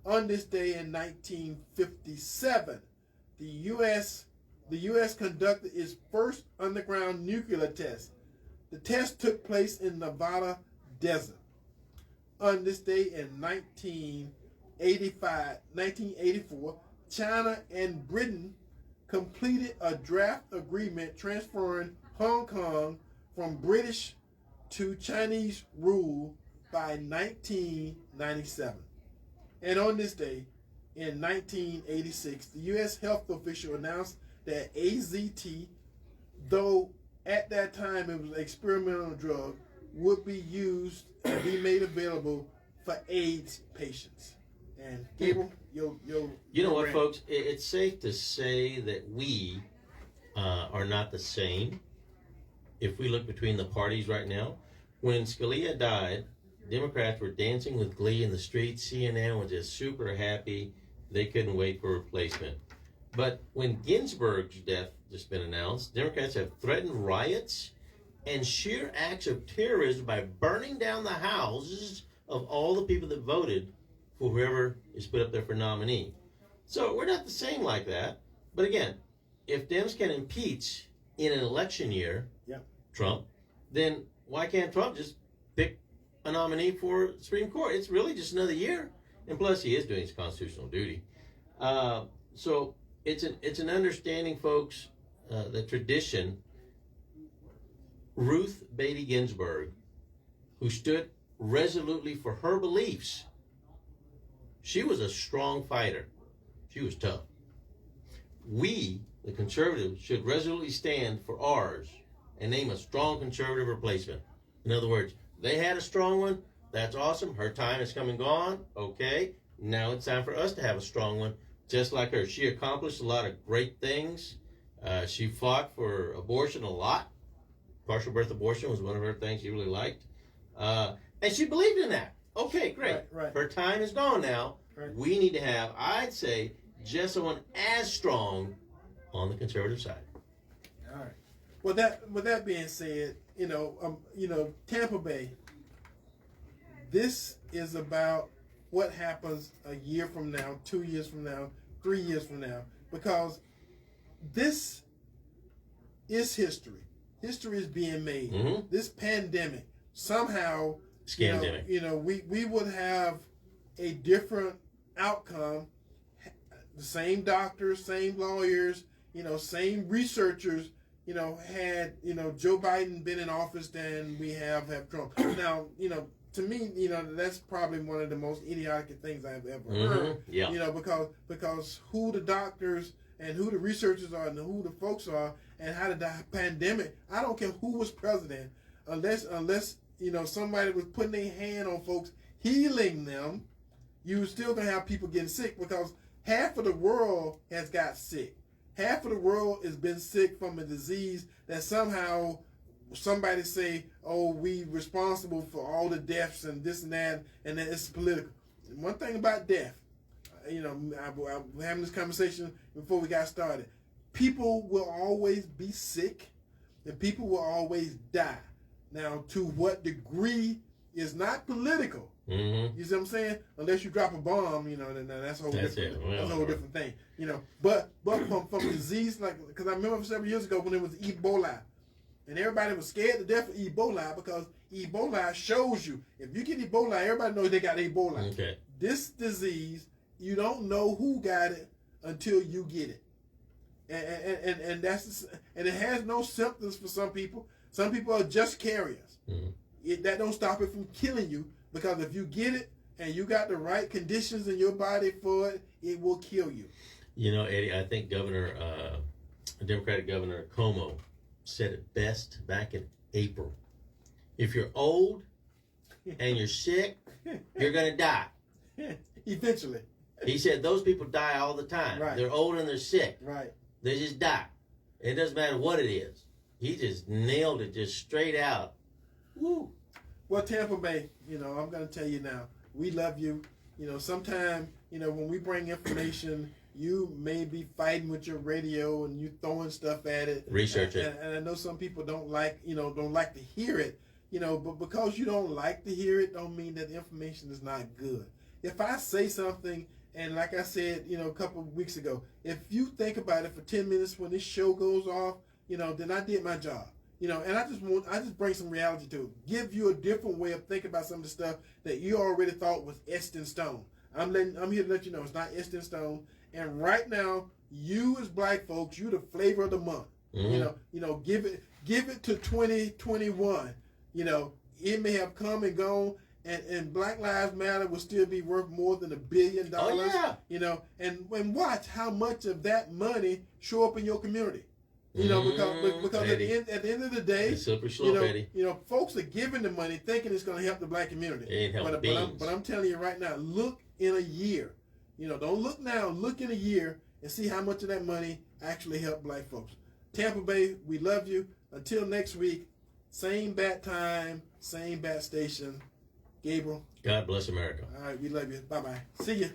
On this day in 1957, the U.S. conducted its first underground nuclear test. The test took place in Nevada desert. On this day in 1984, China and Britain completed a draft agreement transferring Hong Kong from British to Chinese rule by 1997. And on this day, in 1986, the U.S. health official announced that AZT, though at that time it was an experimental drug, would be used and be made available for AIDS patients. And Gabriel, You know what, folks? It's safe to say that we are not the same. If we look between the parties right now, when Scalia died, Democrats were dancing with glee in the streets. CNN was just super happy. They couldn't wait for a replacement. But when Ginsburg's death just been announced, Democrats have threatened riots and sheer acts of terrorism by burning down the houses of all the people that voted for whoever is put up there for nominee. So we're not the same like that. But again, if Dems can impeach in an election year, Trump, then why can't Trump just pick a nominee for Supreme Court? It's really just another year. And plus, he is doing his constitutional duty. So it's an understanding, folks, the tradition. Ruth Bader Ginsburg, who stood resolutely for her beliefs, she was a strong fighter. She was tough. We, the conservatives, should resolutely stand for ours and name a strong conservative replacement. In other words, they had a strong one. That's awesome. Her time has come and gone. Okay. Now it's time for us to have a strong one, just like her. She accomplished a lot of great things. She fought for abortion a lot. Partial birth abortion was one of her things she really liked. And she believed in that. Okay, great. Right. Her time is gone now. Right. We need to have, I'd say, just someone as strong on the conservative side. All right. Well, with that being said, Tampa Bay. This is about what happens a year from now, 2 years from now, 3 years from now, because this it's history. History is being made. Mm-hmm. This pandemic somehow, Scandemic. we would have a different outcome. The same doctors, same lawyers, same researchers, had Joe Biden been in office than we have Trump. Now, to me, that's probably one of the most idiotic things I've ever heard. Yeah. Because who the doctors and who the researchers are and who the folks are and how the pandemic, I don't care who was president, unless somebody was putting their hand on folks, healing them, you still gonna have people getting sick because half of the world has got sick. Half of the world has been sick from a disease that somehow somebody say, oh, we responsible for all the deaths and this and that, and that it's political. One thing about death, I was having this conversation before we got started. People will always be sick, and people will always die. Now, to what degree is not political. Mm-hmm. You see what I'm saying? Unless you drop a bomb, then that's a whole different. Well, that's a whole different thing. But from disease because I remember several years ago when it was Ebola, and everybody was scared to death of Ebola because Ebola shows you if you get Ebola, everybody knows they got Ebola. Okay. This disease, you don't know who got it until you get it, and it has no symptoms for some people. Some people are just carriers. Mm-hmm. That don't stop it from killing you. Because if you get it and you got the right conditions in your body for it, it will kill you. Eddie, I think Democratic Governor Cuomo said it best back in April. If you're old and you're sick, you're going to die. Eventually. He said those people die all the time. Right. They're old and they're sick. Right. They just die. It doesn't matter what it is. He just nailed it just straight out. Woo. Well, Tampa Bay, I'm going to tell you now, we love you. Sometimes, when we bring information, you may be fighting with your radio and you throwing stuff at it. Research it. And I know some people don't like to hear it, but because you don't like to hear it, don't mean that the information is not good. If I say something, and like I said, a couple of weeks ago, if you think about it for 10 minutes when this show goes off, then I did my job. And I just bring some reality to it. Give you a different way of thinking about some of the stuff that you already thought was etched in stone. I'm here to let you know it's not etched in stone. And right now, you as black folks, you the flavor of the month. Mm-hmm. Give it to 2021. It may have come and gone, and Black Lives Matter will still be worth more than $1 billion. Oh, yeah. And watch how much of that money show up in your community. Because at the end of the day, the slippery slope, Eddie. Folks are giving the money thinking it's going to help the black community. It ain't helping beans. But I'm telling you right now, look in a year. Don't look now. Look in a year and see how much of that money actually helped black folks. Tampa Bay, we love you. Until next week, same bat time, same bat station. Gabriel. God bless America. All right, we love you. Bye-bye. See ya.